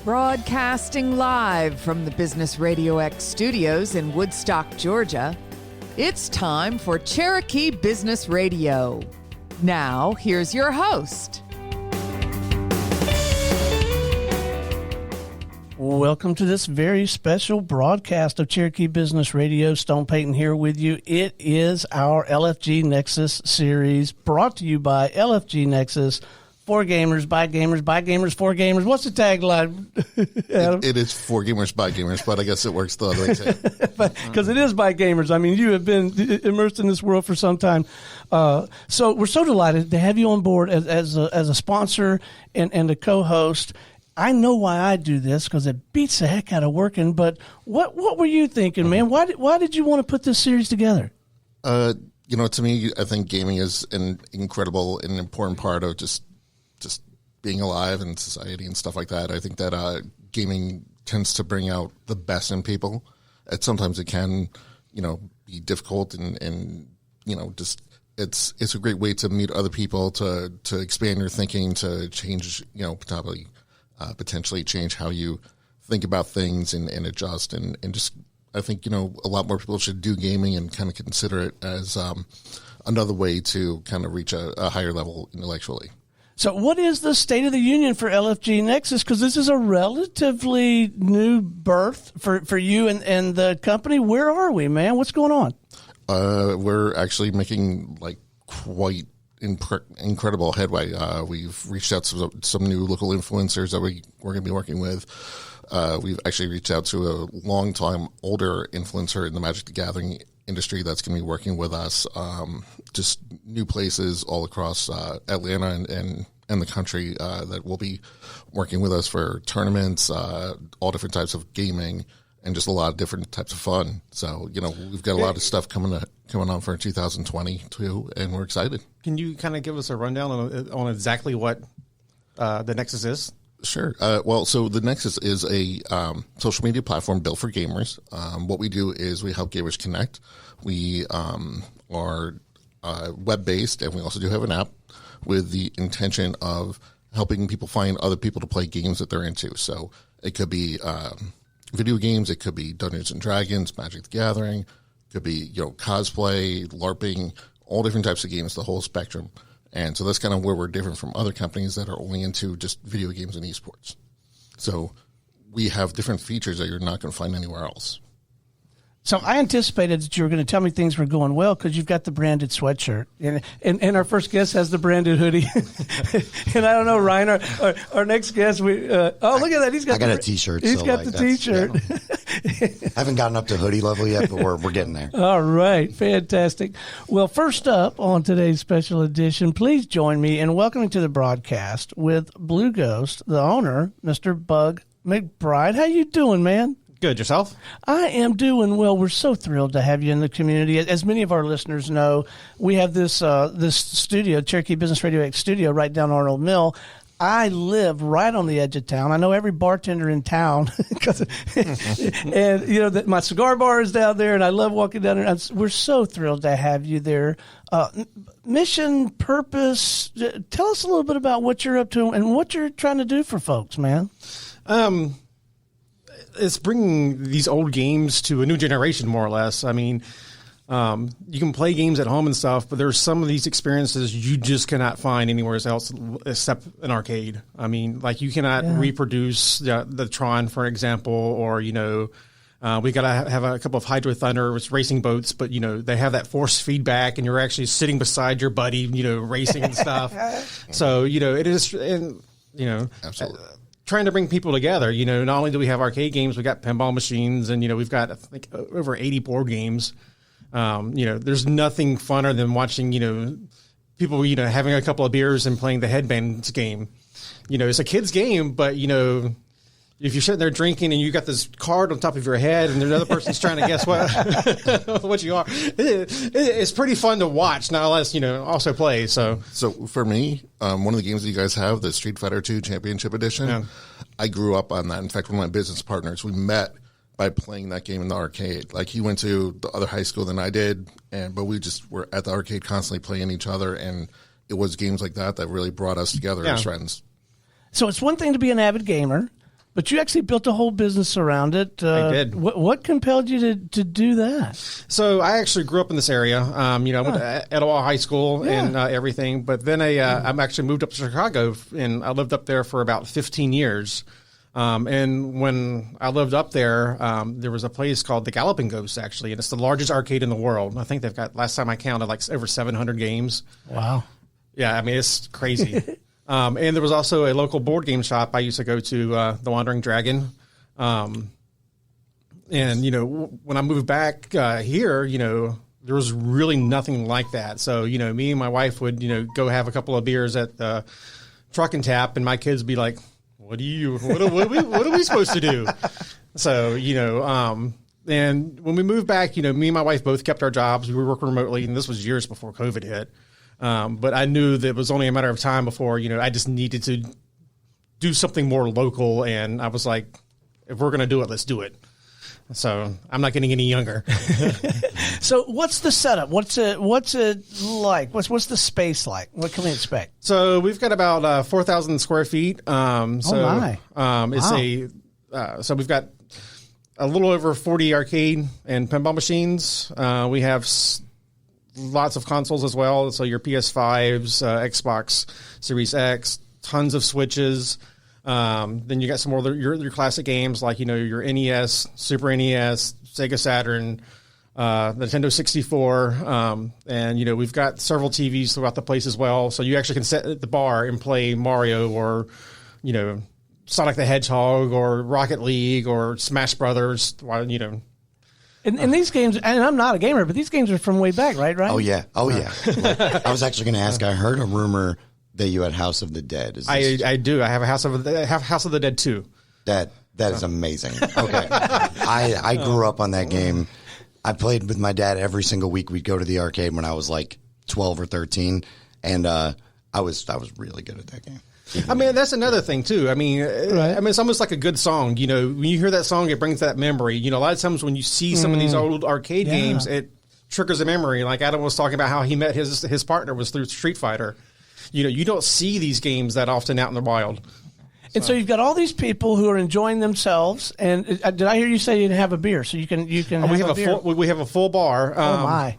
Broadcasting live from the Business RadioX studios in Woodstock, Georgia, it's time for Cherokee Business Radio. Now, here's your host. Welcome to this very special broadcast of Cherokee Business Radio. Stone Payton here with you. It is our LFG Nexus series brought to you by LFG Nexus. For gamers, by gamers, for gamers. What's the tagline, Adam? It is for gamers, by gamers, but I guess it works the other way too. Because it is by gamers. I mean, you have been immersed in this world for some time. So we're so delighted to have you on board as a sponsor and a co-host. I know why I do this because it beats the heck out of working. But what were you thinking, man? Why did you want to put this series together? To me, I think gaming is an incredible and important part of just being alive in society and stuff like that. I think that gaming tends to bring out the best in people. Sometimes it can, be difficult and just it's a great way to meet other people, to expand your thinking, to change, potentially change how you think about things and adjust and just I think, a lot more people should do gaming and kind of consider it as another way to kind of reach a higher level intellectually. So what is the state of the union for LFG Nexus? Because this is a relatively new birth for you and the company. Where are we, man? What's going on? We're actually making quite incredible headway. We've reached out to some new local influencers that we're going to be working with. We've actually reached out to a long-time older influencer in the Magic the Gathering industry that's going to be working with us. Just new places all across Atlanta and the country that will be working with us for tournaments, all different types of gaming, and just a lot of different types of fun. So, we've got a lot of stuff coming on for 2022, and we're excited. Can you kind of give us a rundown on exactly what the Nexus is? Sure. So the Nexus is a social media platform built for gamers. What we do is we help gamers connect. We are web-based, and we also do have an app with the intention of helping people find other people to play games that they're into. So it could be video games, it could be Dungeons and Dragons, Magic the Gathering, it could be cosplay, LARPing, all different types of games, the whole spectrum. And so that's kind of where we're different from other companies that are only into just video games and esports. So we have different features that you're not going to find anywhere else. So I anticipated that you were going to tell me things were going well because you've got the branded sweatshirt. And our first guest has the branded hoodie. And I don't know, Ryne, our next guest, look at that. I got a T-shirt. He's got the T-shirt. Yeah. I haven't gotten up to hoodie level yet, but we're getting there. All right. Fantastic. Well, first up on today's special edition, please join me in welcoming to the broadcast with Blue Ghost, the owner, Mr. Bug McBride. How you doing, man? Good. Yourself? I am doing well. We're so thrilled to have you in the community. As many of our listeners know, we have this studio, Cherokee Business Radio X studio, right down Arnold Mill. I live right on the edge of town. I know every bartender in town, and my cigar bar is down there, and I love walking down there. We're so thrilled to have you there. Mission, purpose. Tell us a little bit about what you're up to and what you're trying to do for folks, man. It's bringing these old games to a new generation, more or less. I mean, you can play games at home and stuff, but there's some of these experiences you just cannot find anywhere else except an arcade. I mean, you cannot reproduce the Tron, for example, or, we got to have a couple of Hydro Thunder racing boats, but, they have that force feedback and you're actually sitting beside your buddy, racing and stuff. So, it is, and, Absolutely. Trying to bring people together. Not only do we have arcade games, we got pinball machines, and we've got I think over 80 board games. There's nothing funner than watching people having a couple of beers and playing the headbands game. It's a kid's game, but if you're sitting there drinking and you got this card on top of your head and another person's trying to guess what you are, it's pretty fun to watch, not unless, also play. So for me, one of the games that you guys have, the Street Fighter II Championship Edition, I grew up on that. In fact, one of my business partners, we met by playing that game in the arcade. He went to the other high school than I did, but we just were at the arcade constantly playing each other, and it was games like that that really brought us together as friends. So it's one thing to be an avid gamer. But you actually built a whole business around it. I did. What compelled you to do that? So I actually grew up in this area. I went to Etowah High School and everything. But then I actually moved up to Chicago, and I lived up there for about 15 years. And when I lived up there, there was a place called the Galloping Ghost, actually, and it's the largest arcade in the world. I think they've got, last time I counted, like over 700 games. Wow. Yeah, I mean, it's crazy. And there was also a local board game shop I used to go to, the Wandering Dragon. And, when I moved back here, there was really nothing like that. So, me and my wife would, go have a couple of beers at the Truck and Tap, and my kids would be like, what are we supposed to do? So, and when we moved back, me and my wife both kept our jobs. We were working remotely, and this was years before COVID hit. But I knew that it was only a matter of time before, I just needed to do something more local. And I was like, if we're going to do it, let's do it. So I'm not getting any younger. So what's the setup? What's it like? What's the space like? What can we expect? So we've got about 4,000 square feet. It's so we've got a little over 40 arcade and pinball machines. We have lots of consoles as well. So your PS5s, Xbox Series X, tons of Switches. Then you got some more your classic games like your NES, Super NES, Sega Saturn, Nintendo 64, and we've got several TVs throughout the place as well. So you actually can sit at the bar and play Mario or Sonic the Hedgehog or Rocket League or Smash Brothers. And these games, and I'm not a gamer, but these games are from way back, right? Oh yeah. Like, I was actually going to ask. I heard a rumor that you had House of the Dead. I do. I have House of the Dead 2. That is amazing. Okay. I grew up on that game. I played with my dad every single week. We'd go to the arcade when I was like 12 or 13, and I was really good at that game. I mean, that's another thing too. I mean, it's almost like a good song. When you hear that song, it brings that memory. A lot of times when you see some of these old arcade games, it triggers a memory. Like Adam was talking about how he met his partner was through Street Fighter. You don't see these games that often out in the wild. And so you've got all these people who are enjoying themselves. And did I hear you say you have a beer? So you can we have a full bar. Oh my!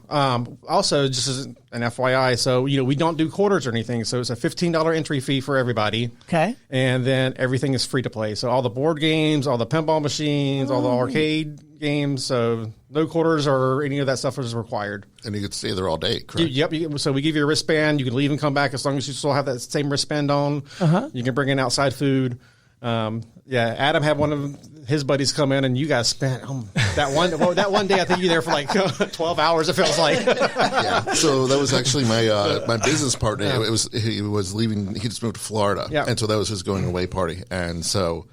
Also, just as an FYI, so we don't do quarters or anything. So it's a $15 entry fee for everybody. Okay. And then everything is free to play. So all the board games, all the pinball machines, all the arcade games. So no quarters or any of that stuff is required. And you could stay there all day, correct? Yep. So we give you a wristband. You can leave and come back as long as you still have that same wristband on. You can bring in outside food. Adam had one of his buddies come in, and you guys spent that one day. I think you were there for like 12 hours. It feels like. Yeah. So that was actually my business partner. He was leaving. He just moved to Florida, and so that was his going away party. And so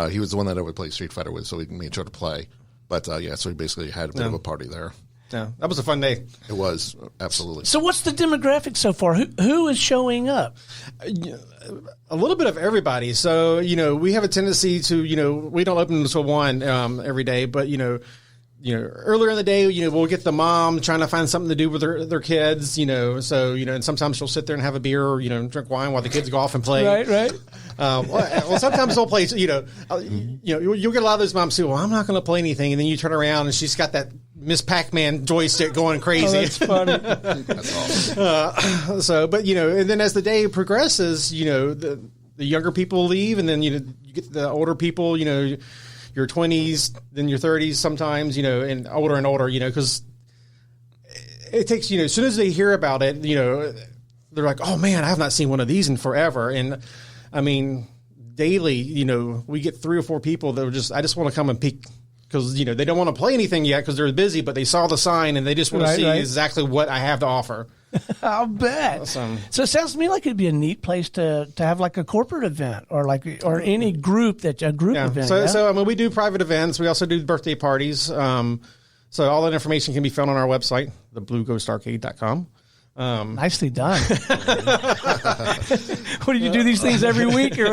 he was the one that I would play Street Fighter with. So we made sure to play. But so he basically had a bit of a party there. Yeah, that was a fun day. It was, absolutely. So what's the demographic so far? Who is showing up? A little bit of everybody. So, we have a tendency to, we don't open until 1 every day, but, earlier in the day, we'll get the mom trying to find something to do with their kids, so, and sometimes she'll sit there and have a beer or, drink wine while the kids go off and play. Right. Well, sometimes they'll play, you'll get a lot of those moms who, I'm not going to play anything. And then you turn around and she's got that Miss Pac-Man joystick going crazy. Oh, that's funny. That's awesome. And then as the day progresses, the younger people leave, and then, you get the older people, your 20s, then your 30s sometimes, and older, because it takes, as soon as they hear about it, they're like, oh man, I have not seen one of these in forever. And I mean, daily, we get 3 or 4 people that are I just want to come and peek, because, they don't want to play anything yet because they're busy, but they saw the sign and they just want to see exactly what I have to offer. I'll bet. So it sounds to me like it'd be a neat place to have like a corporate event or any group event. So I mean, we do private events. We also do birthday parties. So all that information can be found on our website, theblueghostarcade.com. Nicely done. What, do you do these things every week? Or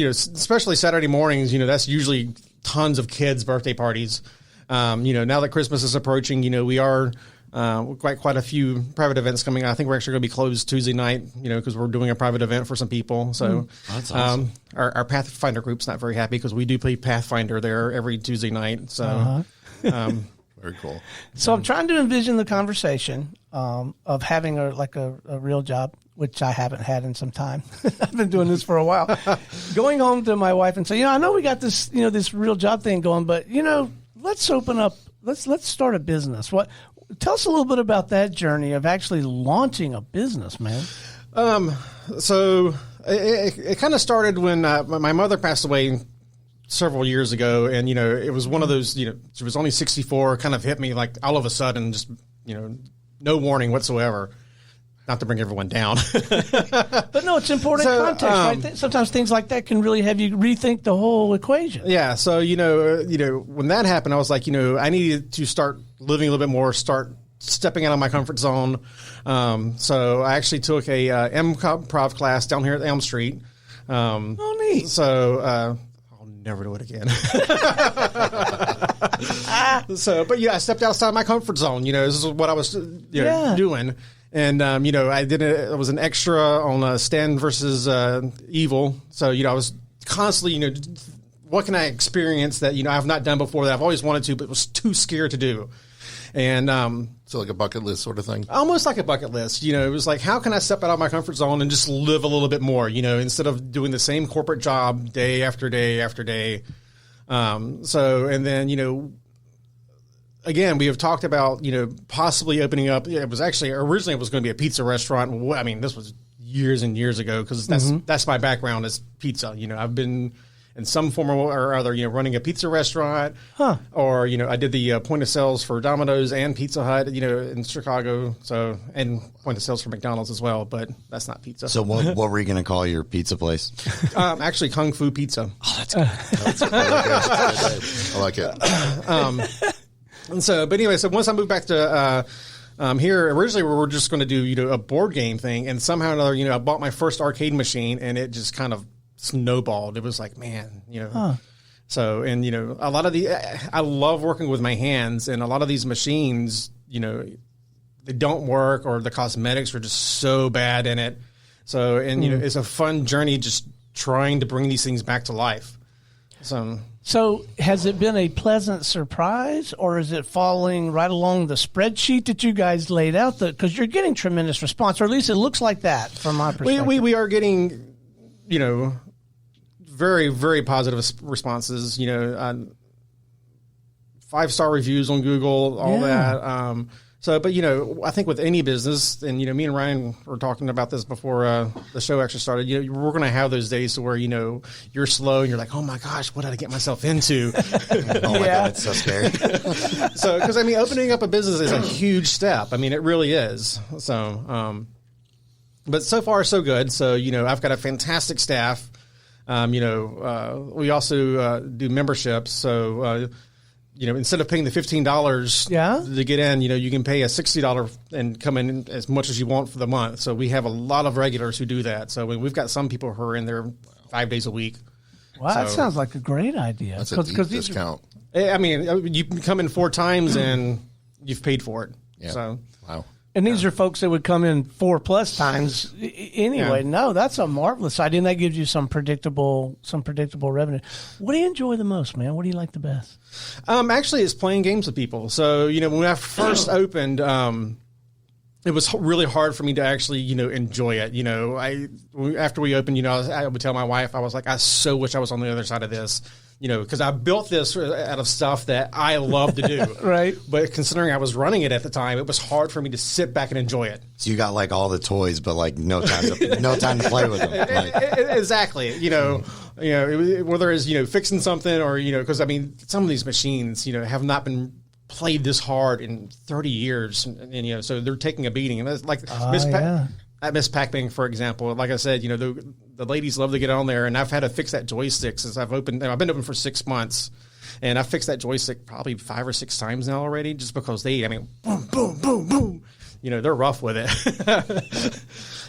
especially Saturday mornings, that's usually tons of kids' birthday parties. Now that Christmas is approaching, we are quite a few private events coming out. I think we're actually going to be closed Tuesday night, because we're doing a private event for some people. So that's awesome. Our Pathfinder group's not very happy because we do play Pathfinder there every Tuesday night. So Very cool. So I'm trying to envision the conversation of having a real job, which I haven't had in some time. I've been doing this for a while. Going home to my wife and say, I know we got this, this real job thing going, but let's open up. Let's start a business. Tell us a little bit about that journey of actually launching a business, man. So it kind of started when my mother passed away several years ago, and it was one of those, she was only 64, kind of hit me like all of a sudden, just no warning whatsoever. Not to bring everyone down, but no, it's important context. Right? Sometimes things like that can really have you rethink the whole equation. Yeah. So when that happened, I was like, I needed to start living a little bit more, start stepping out of my comfort zone. So I actually took a improv class down here at Elm Street. Oh, neat. So. Never do it again. But I stepped outside my comfort zone. This is what I was doing. And, I was an extra on Stan versus Evil. So, I was constantly, what can I experience that, I've not done before that I've always wanted to, but was too scared to do. And so like a bucket list sort of thing? Almost like a bucket list. It was like, how can I step out of my comfort zone and just live a little bit more, instead of doing the same corporate job day after day after day. And then, again, we have talked about, possibly opening up. It was actually originally it was going to be a pizza restaurant. I mean, this was years and years ago because that's my background is pizza. I've been in some form or other, running a pizza restaurant, or I did the point of sales for Domino's and Pizza Hut, in Chicago. So and point of sales for McDonald's as well, but that's not pizza. So what were you going to call your pizza place? Actually, Kung Fu Pizza. Oh, that's good. I like it. And so, but anyway, so once I moved back to here, originally we were just going to do a board game thing, and somehow or another, I bought my first arcade machine, and it just kind of snowballed. It was like, man, So, and a lot of I love working with my hands, and a lot of these machines, they don't work, or the cosmetics are just so bad in it. So, and it's a fun journey just trying to bring these things back to life. So has it been a pleasant surprise, or is it following right along the spreadsheet that you guys laid out? Because you're getting tremendous response, or at least it looks like that from my perspective. We are getting, very, very positive responses, 5-star reviews on Google, all that. But I think with any business, and me and Ryne were talking about this before the show actually started. We're going to have those days to where you're slow and you're like, oh my gosh, what did I get myself into? Oh my God, it's so scary. So because opening up a business is a huge step. I mean, it really is. So, but so far so good. So I've got a fantastic staff. We also do memberships. So. Instead of paying the $15 to get in, you can pay a $60 and come in as much as you want for the month. So we have a lot of regulars who do that. So we've got some people who are in there 5 days a week. Wow, that sounds like a great idea. That's a deep discount. I mean, you can come in 4 times and you've paid for it. Yeah. So wow. And these are folks that would come in 4+ times anyway. Yeah. No, that's a marvelous idea, and that gives you some predictable revenue. What do you enjoy the most, man? What do you like the best? Actually, it's playing games with people. So when I first opened, it was really hard for me to actually enjoy it. After we opened, I would tell my wife, I was like, I so wish I was on the other side of this. Because I built this out of stuff that I love to do. Right. But considering I was running it at the time, it was hard for me to sit back and enjoy it. So you got like all the toys, but like no time to play with them. Exactly. Whether it's, fixing something or, because some of these machines, have not been played this hard in 30 years. And so they're taking a beating. And that's like at Miss Pac-Man, for example, like I said, the ladies love to get on there, and I've had to fix that joystick since I've been open for 6 months, and I've fixed that joystick probably 5 or 6 times now already, just because boom, boom, boom, boom, they're rough with it.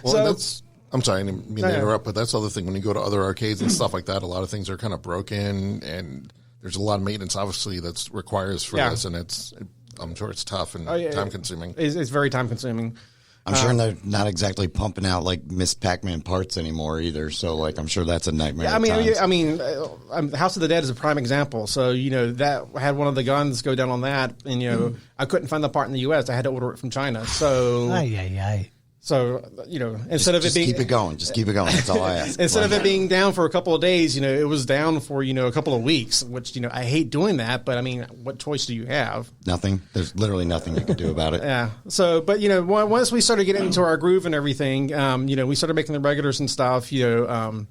Well, I'm sorry, I didn't mean to interrupt, but that's the other thing. When you go to other arcades and stuff like that, a lot of things are kind of broken, and there's a lot of maintenance, obviously, that's requires for this, and I'm sure it's tough and time consuming. It's very time consuming. I'm sure they're not exactly pumping out like Miss Pac-Man parts anymore either. So like, I'm sure that's a nightmare. Yeah, I mean, House of the Dead is a prime example. So that had one of the guns go down on that, and I couldn't find the part in the U.S. I had to order it from China. So, So instead of it being keep it going, just keep it going. That's all I ask. Instead of it being down for a couple of days, it was down for a couple of weeks. Which I hate doing that, but I mean, what choice do you have? Nothing. There's literally nothing you can do about it. Yeah. So, but once we started getting into our groove and everything, we started making the regulars and stuff. I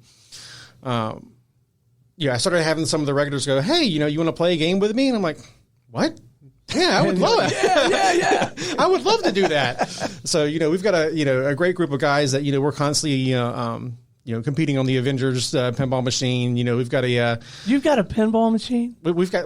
started having some of the regulars go, "Hey, you want to play a game with me?" And I'm like, "What? Yeah, I would love it. Yeah. I would love to do that." So, we've got a great group of guys that, we're constantly, competing on the Avengers pinball machine. We've got You've got a pinball machine? We've got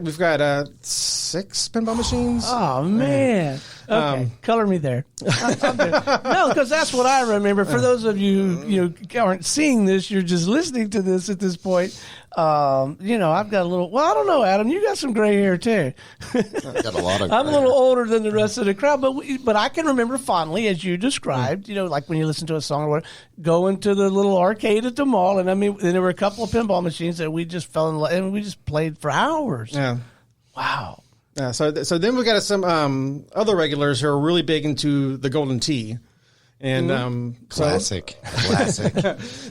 6 pinball machines. Oh, man. Okay, color me there. No, because that's what I remember. For those of you who aren't seeing this, you're just listening to this at this point. I've got a little. Well, I don't know, Adam. You got some gray hair too. I've got a lot of. I'm a little older than the rest of the crowd, but I can remember fondly, as you described. Like when you listen to a song or whatever, going to the little arcade at the mall, and there were a couple of pinball machines that we just fell in love, and we just played for hours. Yeah. Wow. Yeah, so then we got some other regulars who are really big into the Golden Tee, and classic.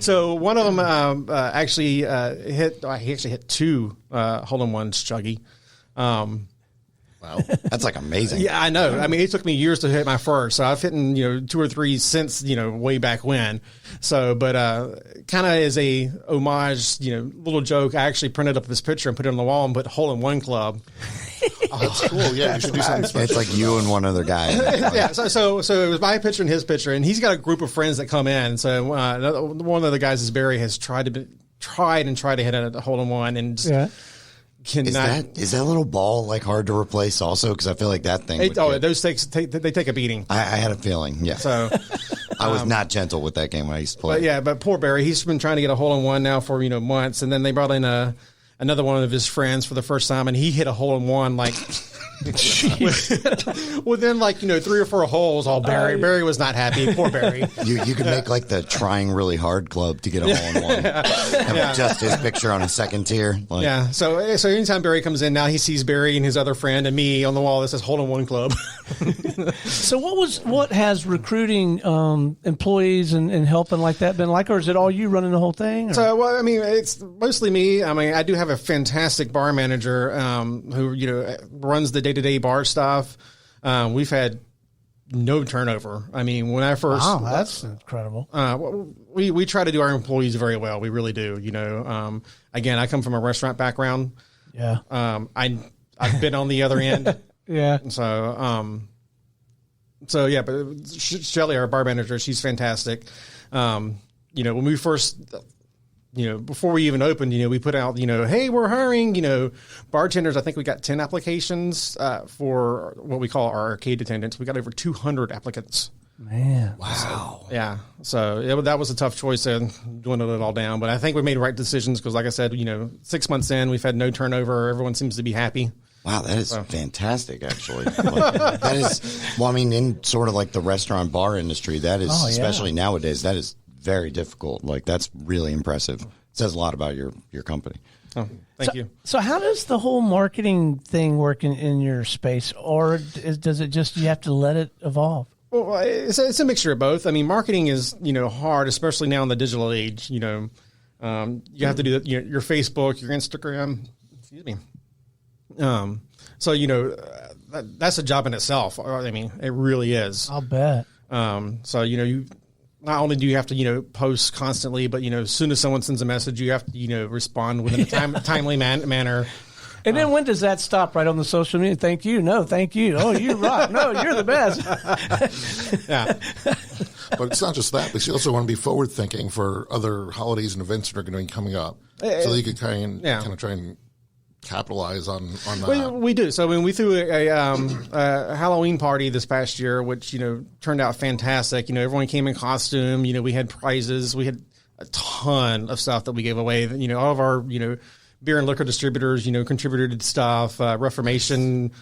So one of them actually hit. He actually hit 2 hole-in-ones, Chuggy. Wow, that's like amazing. Yeah, I know. I mean, it took me years to hit my first, so I've hit 2 or 3 since way back when. So, but kind of as a homage, little joke, I actually printed up this picture and put it on the wall and put Hole-in-One Club. Oh, that's cool. Yeah, you should do something special. It's like you and one other guy. Yeah, so it was my picture and his picture, and he's got a group of friends that come in. So one of the guys is Barry, has tried to hit a hole-in-one, and cannot. Is that little ball like hard to replace also? Because I feel like that thing. Those they take a beating. I had a feeling. Yeah. So I was not gentle with that game when I used to play. But poor Barry, he's been trying to get a hole-in-one now for months, and then they brought in another one of his friends for the first time, and he hit a hole-in-one like within 3 or 4 holes. All Barry was not happy. Poor Barry. You could make like the trying really hard club to get a hole-in-one. And just his picture on a second tier. So anytime Barry comes in now, he sees Barry and his other friend and me on the wall that says hole-in-one club. So what has recruiting employees and helping like that been like, or is it all you running the whole thing? Or? So it's mostly me. I do have a fantastic bar manager who runs the day-to-day bar stuff. We've had no turnover. When I first, wow, that's incredible. We try to do our employees very well. We really do. Again, I come from a restaurant background. Yeah. I've been on the other end. Yeah. So yeah, but Shelly, our bar manager, she's fantastic. When we first, before we even opened, we put out, hey, we're hiring, bartenders. I think we got 10 applications for what we call our arcade attendants. We got over 200 applicants. Man. Wow. Yeah. So that was a tough choice and dwindled it all down. But I think we made right decisions because, like I said, 6 months in, we've had no turnover. Everyone seems to be happy. Wow, that is fantastic, actually. That is, in sort of like the restaurant bar industry, that is, especially nowadays, that is very difficult. That's really impressive. It says a lot about your company. Oh, thank you. So how does the whole marketing thing work in your space? Or does it just, you have to let it evolve? Well, it's a mixture of both. Marketing is, hard, especially now in the digital age. You have to do your Facebook, your Instagram. Excuse me. That's a job in itself. It really is. I'll bet. You not only do you have to, post constantly, but, as soon as someone sends a message, you have to, respond within a timely manner. And then when does that stop? Right on the social media? Thank you. No, thank you. Oh, you rock. No, you're the best. Yeah. But it's not just that. But you also want to be forward thinking for other holidays and events that are going to be coming up. So that you could kind of try and capitalize on that. We do. So we threw a Halloween party this past year, which turned out fantastic. Everyone came in costume. We had prizes. We had a ton of stuff that we gave away. All of our beer and liquor distributors contributed stuff. Reformation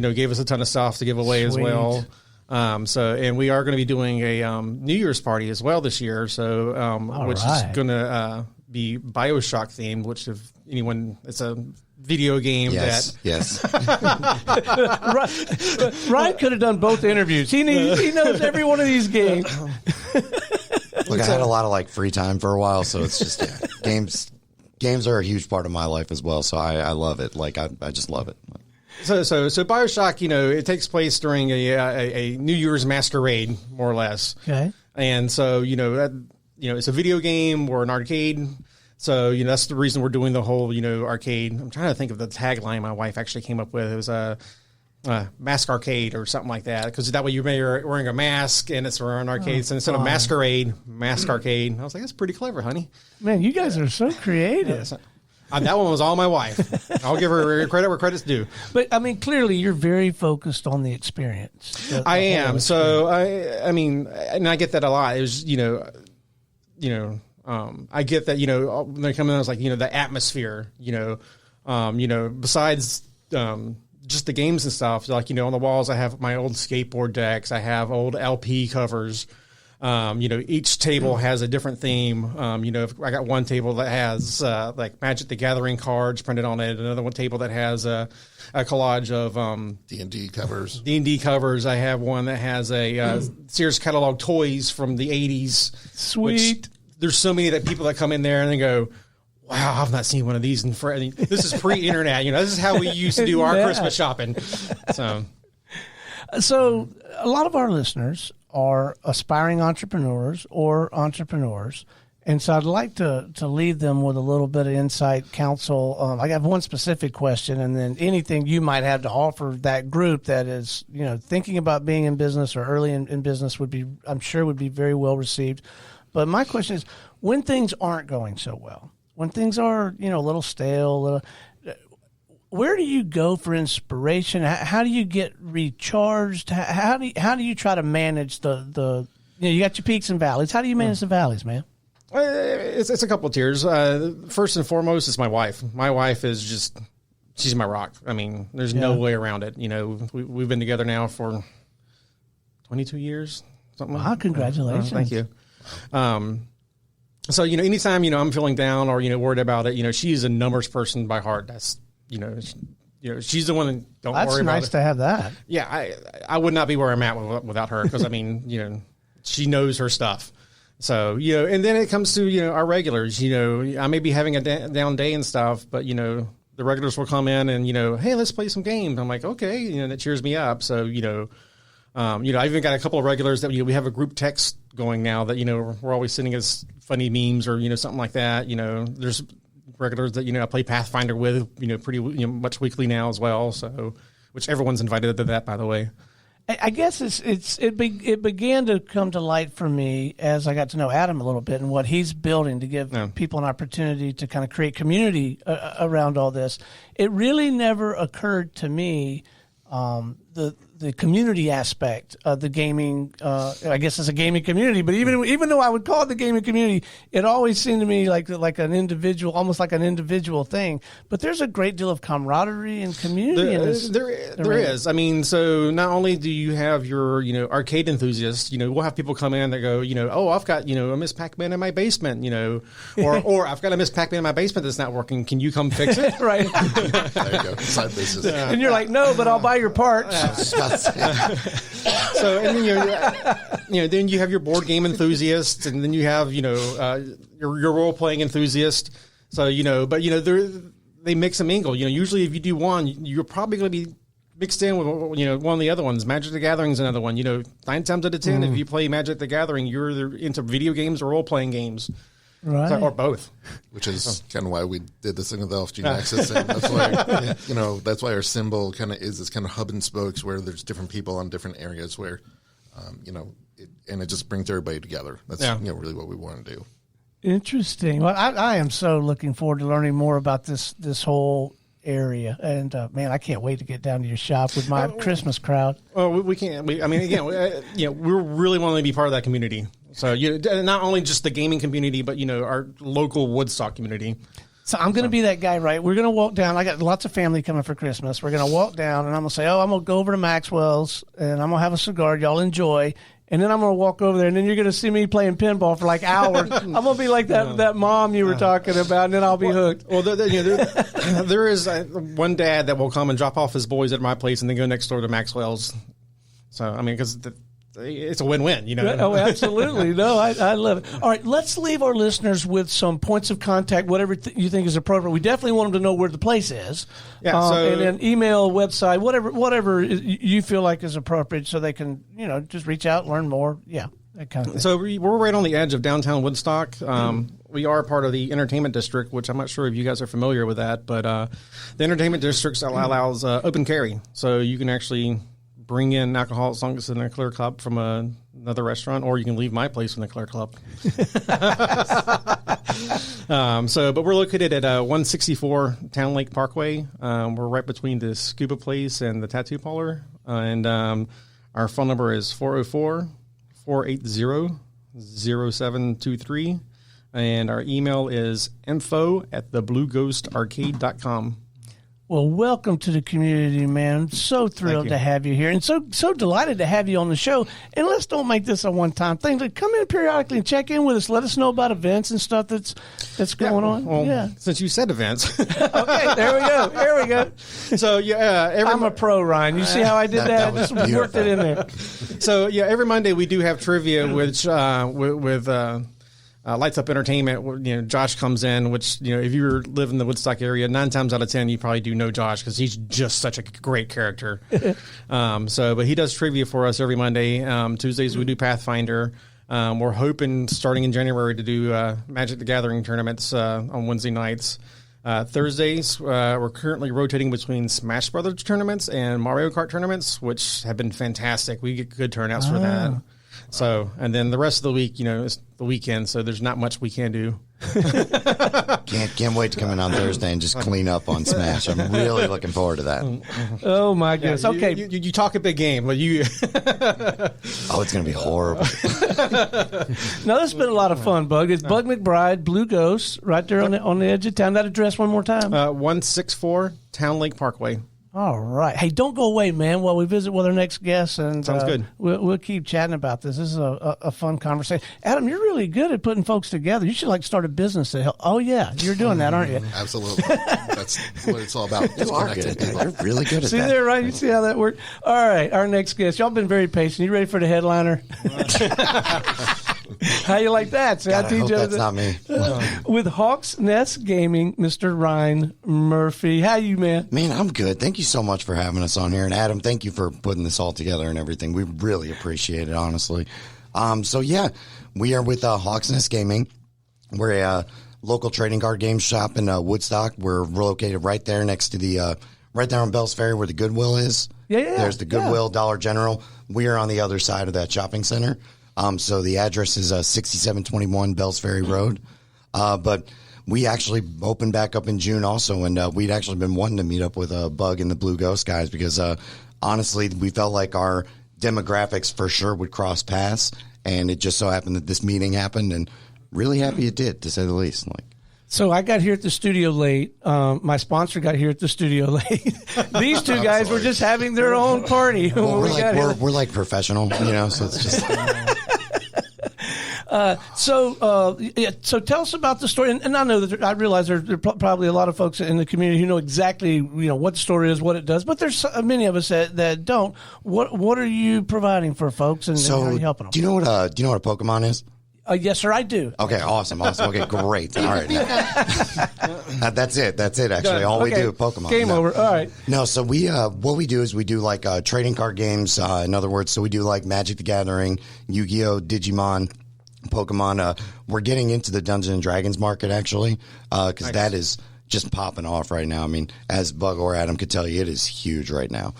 gave us a ton of stuff to give away as well. And we are going to be doing a New Year's party as well this year. So, which is going to be BioShock themed. Which, if anyone, it's a video game Yes. Ryan could have done both interviews. He knows every one of these games. Look, I had a lot of like free time for a while, so it's just games are a huge part of my life as well. So I love it. Like I just love it. So BioShock, it takes place during a New Year's masquerade, more or less. Okay. And so it's a video game or an arcade. So that's the reason we're doing the whole arcade. I'm trying to think of the tagline my wife actually came up with. It was a mask arcade or something like that, because that way you're wearing a mask and it's around arcades. And instead of masquerade, mask arcade. I was like, that's pretty clever, honey. Man, you guys are so creative. That one was all my wife. I'll give her credit where credit's due. But I mean, clearly you're very focused on the experience. I am. So I mean, and I get that a lot. It was I get that when they come in, I was like the atmosphere. Besides just the games and stuff. Like on the walls, I have my old skateboard decks. I have old LP covers. Each table has a different theme. I got one table that has like Magic the Gathering cards printed on it. Another one table that has a collage of D&D covers. D&D covers. I have one that has a Sears catalog toys from the 80s. Sweet. There's so many that people that come in there and they go, wow, I've not seen one of these in forever. This is pre-internet. This is how we used to do our Christmas shopping. So a lot of our listeners are aspiring entrepreneurs or entrepreneurs. And so I'd like to leave them with a little bit of insight, counsel. I have one specific question, and then anything you might have to offer that group that is, thinking about being in business or early in business I'm sure would be very well received. But my question is, when things aren't going so well, when things are, a little stale, where do you go for inspiration? How do you get recharged? How do you try to manage the you got your peaks and valleys. How do you manage the valleys, man? It's a couple of tiers. First and foremost, it's my wife. My wife is she's my rock. I mean, there's no way around it. We've been together now for 22 years, something. Wow, congratulations. Thank you. So, anytime, I'm feeling down or, worried about it, she's a numbers person by heart. That's, she's the one that don't worry about it. That's nice to have that. Yeah. I would not be where I'm at without her. Cause I mean, she knows her stuff. So, and then it comes to, our regulars, I may be having a down day and stuff, but, the regulars will come in and, hey, let's play some games. I'm like, okay, that cheers me up. So, I've even got a couple of regulars that we have a group text going now that, we're always sending us funny memes or, something like that. There's regulars that, I play Pathfinder with, pretty much weekly now as well. So, which everyone's invited to that, by the way. I guess it began to come to light for me as I got to know Adam a little bit and what he's building to give people an opportunity to kind of create community around all this. It really never occurred to me the community aspect of the gaming. I guess it's a gaming community, but even though I would call it the gaming community, it always seemed to me like an individual, almost like an individual thing. But there's a great deal of camaraderie and community in this. There is. I mean, so not only do you have your arcade enthusiasts, we'll have people come in that go, oh, I've got a Miss Pac-Man in my basement, or I've got a Miss Pac-Man in my basement that's not working. Can you come fix it? Right. There you go. Side business. And you're like, no, but I'll buy your parts. So, and then then you have your board game enthusiasts, and then you have your role playing enthusiast. So but they mix and mingle. Usually if you do one, you're probably going to be mixed in with one of the other ones. Magic the Gathering is another one. 9 times out of 10, if you play Magic the Gathering, you're either into video games or role playing games. Right. Or both. Which is kind of why we did this thing with the LFG Nexus. And that's why, that's why our symbol kind of is this kind of hub and spokes where there's different people on different areas where, it just brings everybody together. That's, really what we want to do. Interesting. Well, I am so looking forward to learning more about this whole area. And, man, I can't wait to get down to your shop with my Christmas crowd. Well, we can't. We really want to be part of that community. So not only just the gaming community, but our local Woodstock community. So I'm going to be that guy, right? We're going to walk down. I got lots of family coming for Christmas. We're going to walk down, and I'm going to say, I'm going to go over to Maxwell's, and I'm going to have a cigar. Y'all enjoy. And then I'm going to walk over there, and then you're going to see me playing pinball for like hours. I'm going to be like that mom you were talking about, and then I'll be hooked. Well, there is one dad that will come and drop off his boys at my place and then go next door to Maxwell's. So, I mean, because it's a win-win, Oh, absolutely. No, I love it. All right, let's leave our listeners with some points of contact, whatever you think is appropriate. We definitely want them to know where the place is. Yeah, and then email, website, whatever you feel like is appropriate so they can, just reach out, learn more. Yeah, that kind of thing. So we're right on the edge of downtown Woodstock. We are part of the entertainment district, which I'm not sure if you guys are familiar with that, but the entertainment district allows open carry. So you can actually bring in alcohol as long as it's in a clear cup from another restaurant, or you can leave my place in a clear cup. But we're located at 164 Town Lake Parkway. We're right between the Scuba Place and the Tattoo Parlor. And our phone number is 404-480-0723. And our email is info@theblueghostarcade.com. Well, welcome to the community, man. I'm so thrilled to have you here, and so delighted to have you on the show. And let's don't make this a one-time thing. Come in periodically and check in with us. Let us know about events and stuff that's going on. Well, since you said events. Okay, there we go. Here we go. So, I'm a pro, Ryne. You see how I did that? That was Just worked it in there. So, every Monday we do have trivia, which with Lights Up Entertainment. Josh comes in, which, if you live in the Woodstock area, 9 times out of 10, you probably do know Josh because he's just such a great character. But he does trivia for us every Monday. Tuesdays we do Pathfinder. We're hoping starting in January to do Magic the Gathering tournaments on Wednesday nights. Thursdays, we're currently rotating between Smash Brothers tournaments and Mario Kart tournaments, which have been fantastic. We get good turnouts for that. So, and then the rest of the week, it's the weekend, so there's not much we can do. Can't wait to come in on Thursday and just clean up on Smash. I'm really looking forward to that. Oh my goodness! Okay, you talk a big game, but you. Oh, it's going to be horrible. Now this has been a lot of fun, Bug. It's Bug McBride, Blue Ghost, right there on the edge of town. That address one more time. 164 Town Lake Parkway. All right. Hey, don't go away, man, while we visit with our next guest. And sounds good. We'll keep chatting about this. This is a fun conversation. Adam, you're really good at putting folks together. You should start a business to help. Oh, yeah. You're doing that, aren't you? Absolutely. That's what it's all about. You are good at that. You're really good at see that. See there, right? You see how that worked? All right. Our next guest. Y'all been very patient. You ready for the headliner? How you like that? See, God, I hope that's not me. With Hawks Nest Gaming, Mr. Ryne Murphy. How you, man? Man, I'm good. Thank you so much for having us on here. And Adam, thank you for putting this all together and everything. We really appreciate it, honestly. We are with Hawks Nest Gaming. We're a local trading card game shop in Woodstock. We're located right there next to the right there on Bells Ferry where the Goodwill is. Yeah. There's the Goodwill, Dollar General. We are on the other side of that shopping center. So the address is 6721 Bells Ferry Road. But we actually opened back up in June also, and we'd actually been wanting to meet up with Bug and the Blue Ghost guys because honestly, we felt like our demographics for sure would cross paths, and it just so happened that this meeting happened, and really happy it did, to say the least. So I got here at the studio late. My sponsor got here at the studio late. These two guys were just having their own party. Well, we're like professional, so it's just... So tell us about the story. And I know that I realize there are probably a lot of folks in the community who know exactly, what the story is, what it does. But there's many of us that don't. What are you providing for folks, and how are you helping them? Do you know what a Pokemon is? Yes, sir, I do. Okay, awesome. Okay, great. All right. That's it, actually. All we do is Pokemon. Game over. All right. No, so we what we do is we do trading card games, in other words. So we do Magic the Gathering, Yu-Gi-Oh!, Digimon, Pokemon. We're getting into the Dungeons and Dragons market, actually, because that is just popping off right now. I mean, as Bug or Adam could tell you, it is huge right now.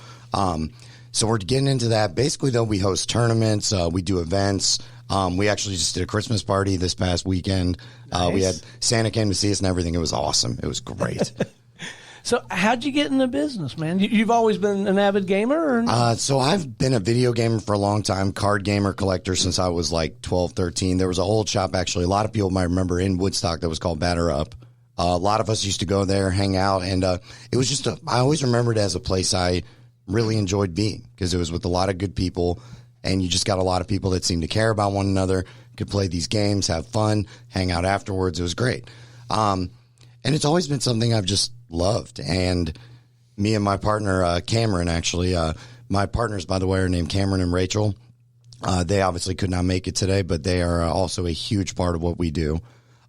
So we're getting into that. Basically, though, we host tournaments. We do events. We actually just did a Christmas party this past weekend. Nice. We had Santa came to see us and everything. It was awesome. It was great. So how'd you get in the business, man? You've always been an avid gamer? Or? So I've been a video gamer for a long time, card gamer, collector since I was 12, 13. There was a old shop, actually. A lot of people might remember in Woodstock that was called Batter Up. A lot of us used to go there, hang out, and it was just I always remembered it as a place I really enjoyed being because it was with a lot of good people, and you just got a lot of people that seemed to care about one another, could play these games, have fun, hang out afterwards. It was great. And it's always been something I've just loved. And me and my partner, Cameron, actually, my partners, by the way, are named Cameron and Rachel. They obviously could not make it today, but they are also a huge part of what we do.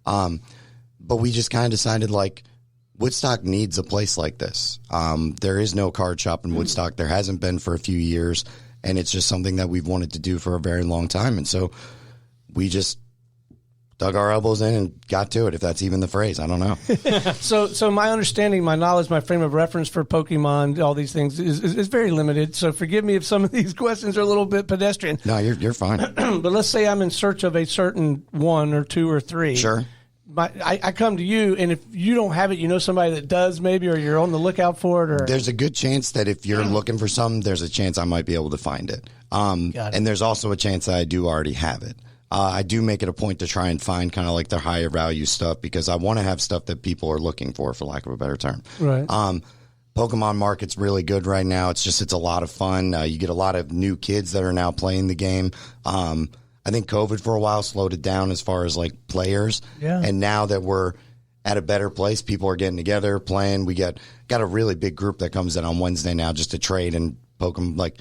But we just kind of decided, like, Woodstock needs a place like this. There is no card shop in Woodstock. There hasn't been for a few years, and it's just something that we've wanted to do for a very long time. And so we just dug our elbows in and got to it, if that's even the phrase. I don't know. So my understanding, my knowledge, my frame of reference for Pokemon, all these things is very limited. So forgive me if some of these questions are a little bit pedestrian. No, you're fine. But let's say I'm in search of a certain one or two or three. Sure. I come to you, and if you don't have it, you know somebody that does maybe, or you're on the lookout for it. Or there's a good chance that if you're looking for something, there's a chance I might be able to find it. And there's also a chance that I do already have it. I do make it a point to try and find kind of like the higher value stuff because I want to have stuff that people are looking for lack of a better term. Right. Pokemon market's really good right now. It's a lot of fun. You get a lot of new kids that are now playing the game. I think COVID for a while slowed it down as far as like players. Yeah. And now that we're at a better place, people are getting together, playing. We got a really big group that comes in on Wednesday now just to trade and Pokemon, like